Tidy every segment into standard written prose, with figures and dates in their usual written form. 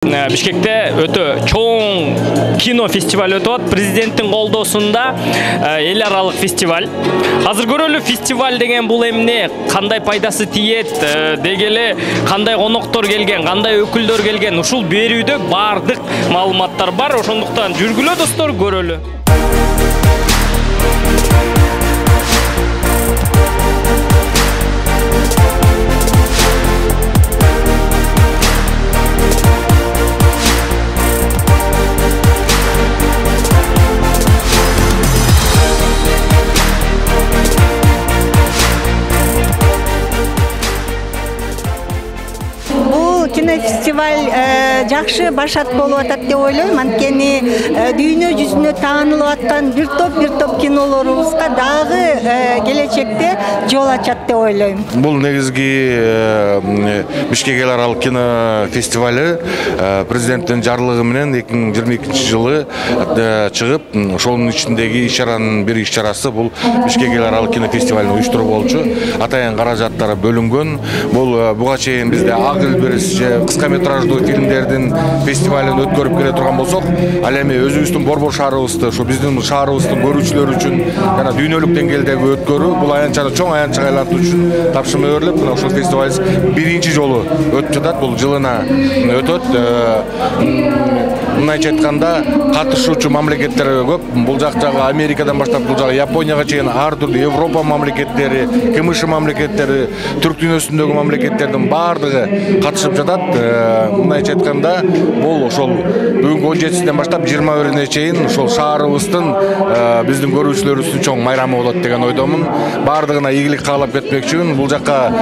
Бишкекте өтө чоң кино фестиваль өтүп атат. Президенттин колдоосунда эл аралык фестиваль. Азыр көрөлү фестиваль деген бул эмне, кандай пайдасы тиет, деги эле кандай коноктор келген, кандай өкүлдөр келген, ушул берүүдө бардык маалыматтар бар. Ошондуктан жүргүлө достор, көрөлү. Кинофестиваль жакшы башат болуп атат деп ойлойм. Анткени дүйнө жүзүнө таанылып аткан бир топ кинолорубузга дагы келечекте жол ачат деп ойлойм. Бул негизги Бишкек эл аралык кино фестивалы президенттин жарлыгы менен 2022 жылы чыгып, ошонун ичиндеги иш-чаранын бир иш-чарасы бул Бишкек эл аралык кино фестивалын уюштуруу болчу. Атайын каражаттары бөлүнгөн. Бул буга чейин бизде ак илбирис кыска метраждуу фильмдердин фестивалын өткөрүп келе турган болсок, ал эми өзүбүздүн борбор шаарыбызды, ушу биздин шаарыбыздын көрүүчүлөрү үчүн жана дүйнөлүк деңгээлдеги өткөрүү, бул аянчаны чоң аянчага айлантуу үчүн тапшырма берилип, мына ушул фестиваль биринчи жолу өтүп жатат. Бул жылына өтөт. Мындайча айтканда, катышуучу мамлекеттер көп. Бул жактагы Америкадан баштап бул жагы Японияга чейин ар түрдүү Европа мамлекеттери, КМШ мамлекеттери, түрк дүйнөсүндөгү мамлекеттердин бардыгы катышып жатат. Мындайча айтканда, бул ошол бүгүнкү 17-синен баштап 21-ине чейин ошол шаарыбыздын биздин көрүүчүлөрүбүздүн чоң майрамы болот деген ойдомун. Бардыгына ийгилик каалап кетмекчимин. Бул жакка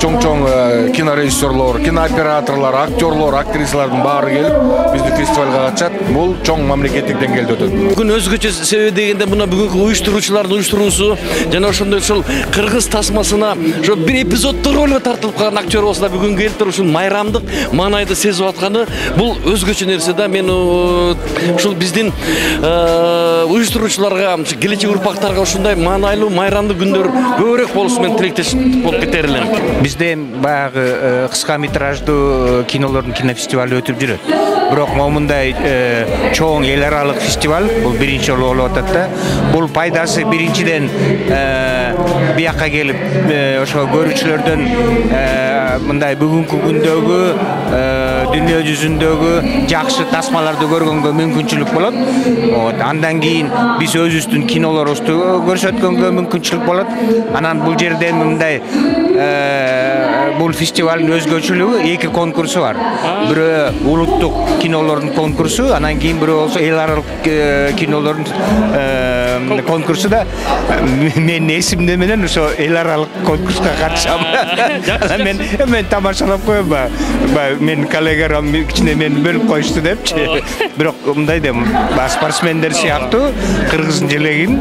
чоң кинорежиссерлор, кинооператорлор, актерлор, актрисалардын баары келип биздин фестивалга катышат. Бул чоң мамлекеттик деңгээлде өтөт. Бүгүн өзгөчө себеби дегенде мына бүгүнкү уюштуруучулардын уюштуруусу жана ошондой ушул кыргыз тасмасына ошо бир эпизоддук ролго тартылып калган актер болсо да бүгүн келип туруп ушул майрамдык маанайды сезип атканы бул өзгөчө нерсе да. Мен ушул биздин уюштуруучуларга, келечек урпактарга ушундай маанайлуу майрамдык күндөр көбүрөөк болушун мен тилектеш болуп кетер элем. Бизде баягы кыска метраждуу кинолордун кинофестивали өтүп жүрөт. Бирок момундай чоң эл аралык фестиваль бул биринчи жолу болуп атат да. Бул пайдасы биринчиден бияка келип ошо көрүүчүлөрдөн мындай бүгүнкү күндөгү дүйнө жүзүндөгү жакшы тасмаларды көргөнгө мүмкүнчүлүк болот. Андан кийин биз өзүбүздүн кинолорубузду көрсөткөнгө мүмкүнчүлүк болот. Анан бул жерде мындай бул фестивалдын өзгөчөлүгү эки конкурсу бар. Бирөө улуттук кинолордун конкурсу, анан кийин бирөө болсо эл аралык кинолордун конкурсу да. Мен эсимде менен ошо эл аралык конкурска катышам. Мен тамашалап коем. Мен коллегаларым кичине мени бөлүп коюшту депчи. Бирок мындай дем, спортсмендер сыяктуу кыргыздын желегин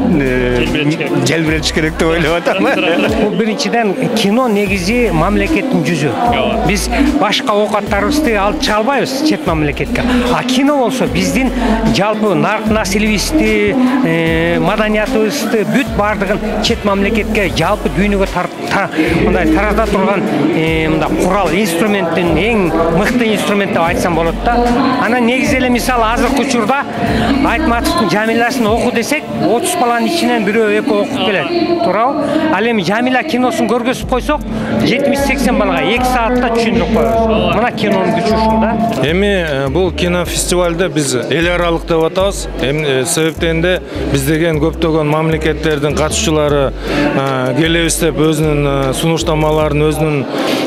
желбиретиш керек деп ойлоп атам. Бул биринчиден кино негизи мамлекеттин жүзү. Биз башка оокаттарыбызды алып чыга албайбыз чет мамлекетке. А кино болсо биздин жалпы нарк населебизди, маданиятыбызды бүт бардыгын чет мамлекетке, жалпы дүйнөгө мындай тарата турган мындай курал, инструменттин эң мыкты инструмент деп айтсам болот да. Анан негизи эле мисалы азыркы учурда Айтматовдун Жамиласын оку десек, 30 баланын ичинен бирөө экөө окуп келет. Туурабы? Ал эми Жамила киносун көргөзүп койсок, 70-80 балага 2 саатта түшүндүрүп коебуз. Мына кинонун күчү ушул да. Эми бул кино фестивалда биз эл аралык деп атабыз. Эми себептен да биз деген көптөгөн мамлекеттердин катышчылары келебиз деп өзүнүн сунуштамаларын, өзүнүн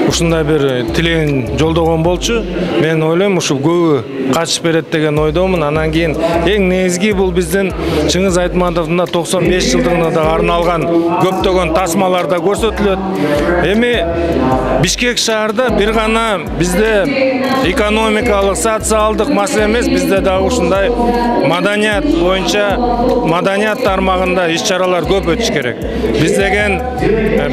ушундай бир тилегин жолдогон болчу. Мен ойлойм ушул көбү катышып берет деген ойдомун. Анан кийин эң негизги бул биздин Чыңгыз Айтматовдун 95 жылдыгына да арналган көптөгөн тасмаларда көрсөтүлөт. Эми Бишкек шаарда бир гана бизде экономикалык, социалдык маселе эмес, бизде дагы ушундай маданият боюнча, маданият тармагында иш-чаралар көп өтүш керек. Биз деген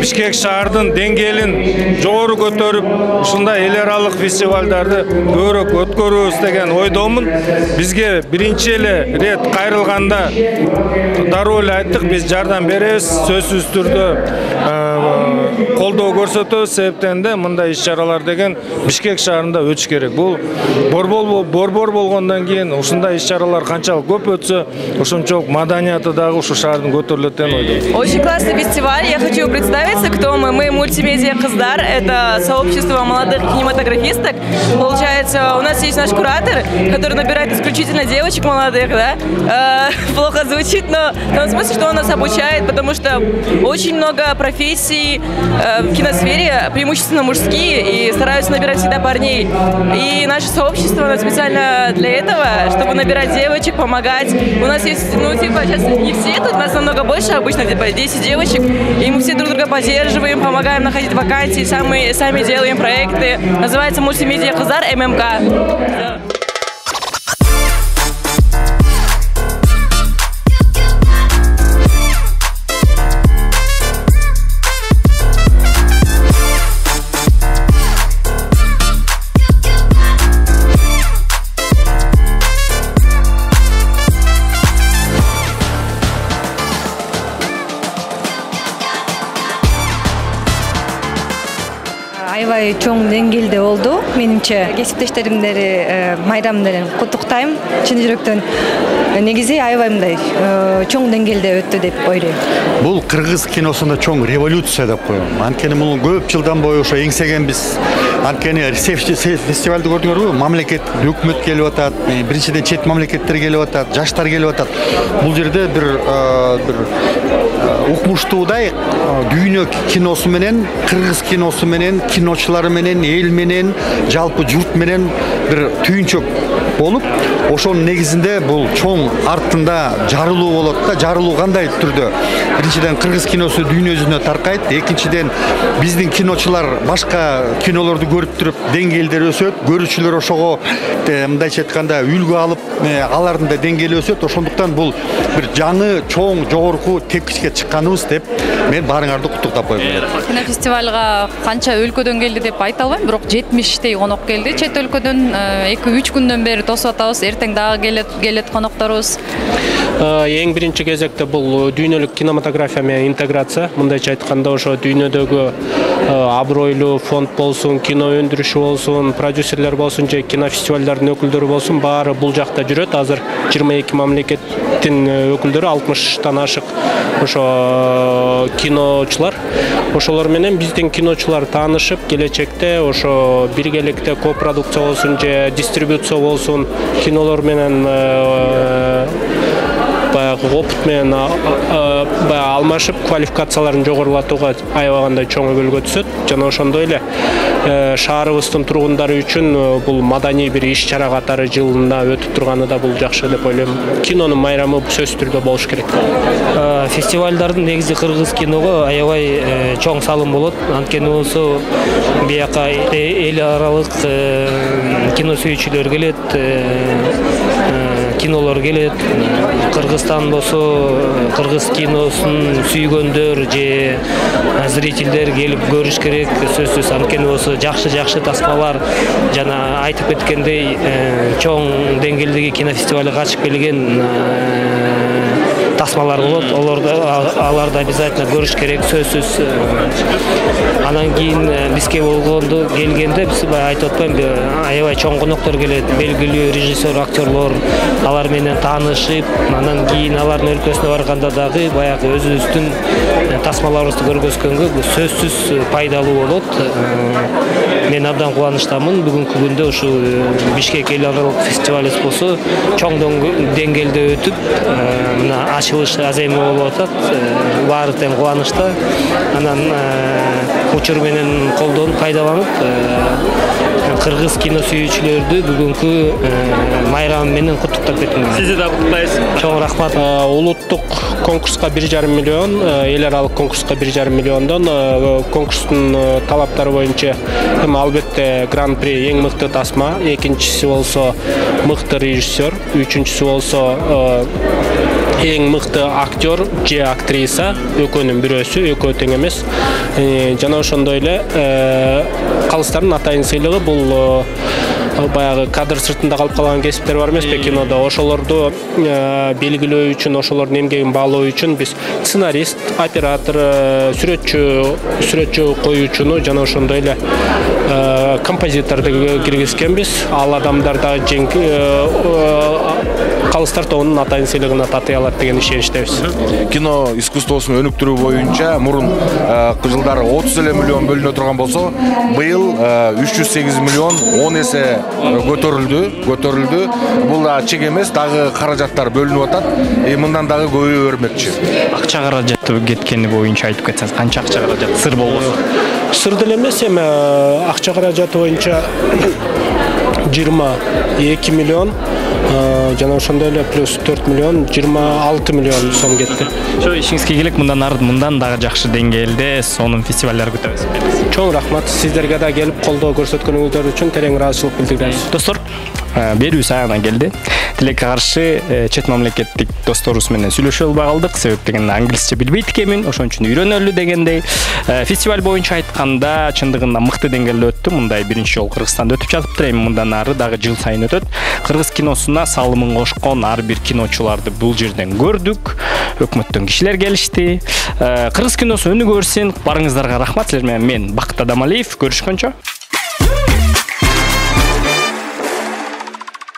Бишкек шаардын деңгээлин жогору көтөрүп, ушундай эл аралык фестивалдарды көбүрөөк өткөрүүбүз деген ойдомун. Бизге биринчи эле рет кайрылганда дароо эле айттык, биз жардам беребиз, сөзсүз түрдө колдоо көрсөтөбүз. Себептен де мындай иш-чаралар деген Бишкек шаарында өтүш керек. Бул борбор болгондон кийин ушундай иш-чаралар канчалык көп өтсө, ошончолук маданияты дагы ушу шаардын көтөрүлөт деп ойлойм. Очень классный фестиваль. Я хочу представиться, кто мы. Мы мультимедиа Кыздар. Это сообщество молодых кинематографисток. Получается, у нас есть наш куратор, который набирает исключительно девочек молодых, да? Плохо звучит, но в том смысле, что он нас обучает, потому что очень много профессий в киносфере, преимущественно мужские, и стараются набирать всегда парней. И наше сообщество, оно специально для этого, чтобы набирать девочек, помогать. У нас есть, ну, типа, сейчас не все, тут нас намного больше, обычно, типа, 10 девочек, и мы все друг друга поддерживаем, помогаем находить вакансии, сами делаем проекты. Называется мультимедиа Кыздар ММК. Аябай чоң деңгээлде болду. Менимче кесиптештеримдери майрам менен куттуктайм. Чын жүрөктөн негизи аябай мындай чоң деңгээлде өттү деп ойлойм. Бул кыргыз киносунда чоң революция деп коем. Анткени бул көп жылдан бою ошо эңсеген биз. Анткени фестивалды көрдүңөрбү? Мамлекет, өкмөт келип атат, биринчиден чет мамлекеттер келип атат, жаштар келип атат. Бул жерде бир укмуштуудай дүйнө киносу менен, кыргыз киносу менен, киночулары менен, эл менен, жалпы журт менен бир түйүнчөк болуп, ошонун негизинде бул чоң артында жарылуу болот да. Жарылуу кандай түрдө? Биринчиден кыргыз киносу дүйнө жүзүнө таркайт, экинчиден биздин киночулар башка кинолорду көрүп туруп деңгээлдери өсөт, көрүүчүлөр ошого мындайча айтканда үлгү алып, алардын да деңгээли өсөт. Ошондуктан бул бир жаңы, чоң, жогорку тепкичке чыкканыбыз деп мен баарыңарды куттуктап коем. Кинофестивалга канча өлкөдөн келди деп айта албайм, бирок 70 конок келди. Чет өлкөдөн 2-3 күндөн бери тосуп атабыз. Эртең дагы келет конокторубуз. Эң биринчи кезекте бул дүйнөлүк кинематография менен интеграция. Мындайча айтканда ошо дүйнөдөгү абройлуу фонд болсун, кино өндүрүшү болсун, продюсерлер болсун, же кинофестивалдардын өкүлдөрү болсун, баары бул жакта жүрөт. Азыр 22 мамлекеттин өкүлдөрү, 60тан ашык ошо киночулар. Ошолор менен биздин киночулар таанышып, келечекте ошо биргеликте копродукция болсун же дистрибуция болсун, кинолор менен опыт менен алмашып, квалификацияларын жогорулатууга аябагандай чоң өбөлгө түшөт. Жана ошондой эле шаарыбыздын тургундары үчүн бул маданий бир иш-чара катары жылына өтүп турганы да бул жакшы деп ойлойм. Кинонун майрамы сөзсүз түрдө болуш керек. Фестивалдардын негизи кыргыз киного аябай чоң салым болот. Анткени болсо бияка эл аралык кино сүйүүчүлөр келет, кинолор келет. Кыргызстан болсо кыргыз киносун сүйгөндөр же зрительдер келип көрүш керек. Сөзсүз анткени болсо жакшы тасмалар жана айтып кеткендей чоң деңгээлдеги кинофестивалга катышып келген тасмалар болот. Аларды обязательно көрүш керек, сөзсүз. Анан кийин бизге болгондо келгенде биз айтып атпайм, аябай чоң коноктор келет, белгилүү режиссер, актерлор, алар менен таанышып, анан кийин алардын өлкөсүнө барганда дагы баягы өзүбүздүн тасмаларыбызды көргөзгөнгө бул сөзсүз пайдалуу болот. Мен абдан кубанычтамын. Бүгүнкү күндө ушу Бишкек эл аралык фестивалыбыз болсо чоң деңгээлде өтүп, мына ачылыш азайма болуп атат. Баары тең кубанычта. Анан учур менен колдонуп, пайдаланып, кыргыз кино сүйүүчүлөрдү бүгүнкү майрам менен куттуктап кеттим. Сизди да куттуктайбыз. Чоң рахмат. Улуттук конкурска 1,5 миллион, эл аралык конкурска 1,5 миллиондон конкурстун талаптары боюнча албетте гран-при эң мыкты тасма, экинчиси болсо мыкты режиссер, үчүнчүсү болсо эң мыкты актер же актриса, экөөнүн бирөөсү, экөө тең эмес. Жана ошондой эле калыстардын атайын сыйлыгы бул баягы кадр сыртында калып калган кесиптер бар эмеспи кинодо, ошолорду белгилөө үчүн, ошолордун эмгегин баалоо үчүн биз сценарист, оператор, сүрөтчү коюучуну жана ошондой эле композиторду киргизкенбиз. Ал адамдар дагы калыстар тобунун атайын сыйлыгына татый алат деген ишеничтебиз. Кино искусствосун өнүктүрүү боюнча мурун жылдары 30 миллион бөлүнө турган болсо, быйыл 308 миллион 10 эсе көтөрүлдү. Бул да чек эмес, дагы каражаттар бөлүнүп атат. Мындан дагы көбөйө бермекчи. Акча каражаты кеткени боюнча айтып кетсеңиз, канча акча каражаты сыр болбосо? Сыр деле эмес, эми акча каражаты боюнча 22 миллион, жана ошондой эле плюс 4 миллион, 26 миллион сом кетти. Ошо ишиңизге келек, мындан дагы жакшы деңгээлде сонун фестивалдар күтөбүз. Чоң рахмат, сиздерге да келип колдоо көрсөткөнүңүздөр үчүн терең ыраазычылык билдиребиз. Достор, берүүбүз аягына келди. Тилекке каршы чет мамлекеттик досторубуз менен сүйлөшө албай калдык. Себеп деген англисче билбейт экенмин, ошон үчүн үйрөнөлү дегендей. Фестиваль боюнча айтканда чындыгында мыкты деңгээлде өттү. Мындай биринчи жолу Кыргызстанда өтүп жатыптыр. Эми мындан ары дагы жыл сайын өтөт. Кыргыз киносуна салымын кошкон ар бир киночуларды бул жерден көрдүк. Өкмөттөн кишилер келишти. Кыргыз киносу өнүгө берсин. Барыңыздарга рахмат. Силер менен мен Бакыт Адамалиев. Көрүшкөнчө.